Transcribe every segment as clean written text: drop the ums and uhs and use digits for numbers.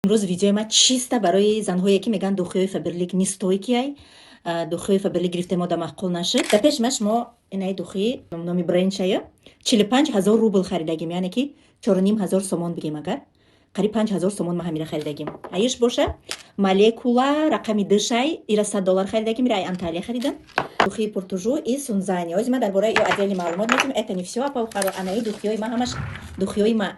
امروز ویدیو ما چیسته برای زنهایی که میگن دخوی فبرلیک نیستویکیای دخوی فبرلیک گرفته ما معقول نشد. در پیش ما اینای دخوی نامی برند شاید 45,000 روبل خریدگیم، یعنی که 4,500 سومون بگیم، اگر قریب 5,000 سومون ما همیشه خریدگیم. ایش باشه مولکولا رقمی دشای ایرا $100 خریدگیم، میره انتالیا خریدم. دخوی پورتوژو ای سونزانی از ما درباره ای عدلی معلومات میتونم. это не все апа ухаро анай духиёи ма ҳамаш духиёи ма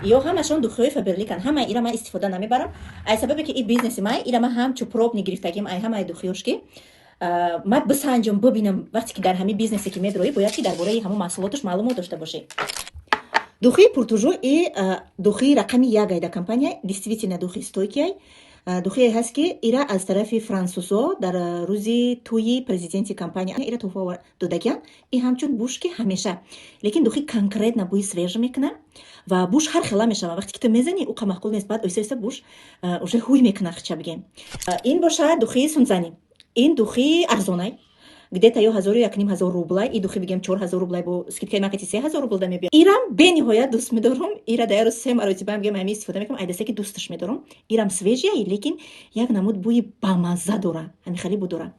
ё ҳамашон духиёи фаберликан, ҳама ира ма истифода намебарам. ай сабабе ки и бизнеси ма ира ма ҳам чу пробни гирифтагим ай ҳамаи духиёш ки ма бисанҷом бибинам вақте ки дар ҳами бизнесе ки медроӣ бояд ки дарбораи ҳамон маҳсулоташ маълумот дошта бошӣ. духии пуртужу и духии рақами 1 айда компания действительно духи стойкиай. духие ҳаст ки ира аз тарафи французо дар рӯзи тӯи президенти компания ира туҳфа додагиян. И ҳамчун буш ки ҳамеша лекин духи конкретно бӯи свеж мекунад ва буш ҳар хела мешава. вақте ки ту мезани уқа маъқул нест, баъд оҳиста буш уже ҳуй мекунад, хча бигем. ин боша духии сунзани. ин духи арзонай, где-то ё 1,500 рублай. И духи бигем 4,000 рублай бо скидкаи маркети 3,000 рубл да мебиём. Ирам бениҳоят дӯст медорам. Ира дар рӯз 3 маротиба мегем ҳамин истифода мекунам. Айдасе ки дӯсташ медорам. Ирам свежияй, лекин як намуд бӯи бамазза дора. Ҳамин хеле бу дора.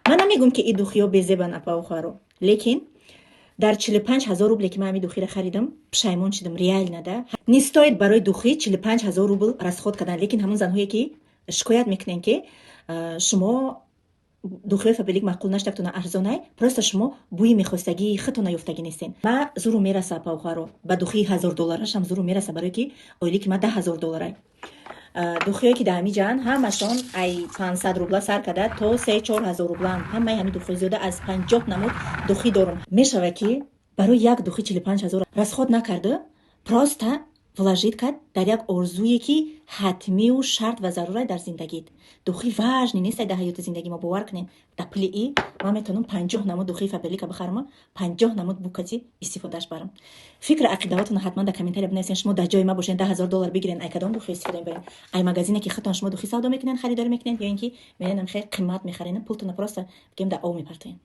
Ман намегӯям ки и духиё безебан апа ухаро, лекин дар 45,000 рубле ки ман ҳамин духиро харидам пушаймон шудам. реально да не стоит барои духи 45,000 рубл расход кардан. лекин ҳамон занҳое ки шикоят мекунен ки шумо духиёи фаберлик маъқул наштактуна арзонай, просто шумо бӯи мехостагии хитона ёфтагӣ нестен. ма зуру мераса апа ухаро ба духии $1,000-ашам зуру мераса, барое ки оили ки ма $10,000 духиёе ки дар ҳамин ҷаҳан ҳамашон ай 500 рубла сар карда то 3-4,000 рублаан. ҳамаи ҳамин духи зиёда аз 50 намуд духи дорам. мешава ки барои як духи 45,000 расход накарда, просто вложит кард дар як орзуе ки ҳатмию шарт ва зарурай дар зиндагит. духи важни нест дар ҳаёти зиндагӣ. мо бовар кунем дар пули и ман метавонам 50 намуд духи фаберлика бихарам, 50 намуд букати истифодаш барам. фикр ақидаватона ҳатман дар комментария бинависен. шумо дар ҷои ма бошен $10,000 бигирен, ай кадом духи истифода мебарен? ай магазине ки хитон шумо духи савдо мекунен, харидорӣ мекунен, ё ин ки менен хеле қиммат мехарен, пултона просто бигем дар об мепартоен.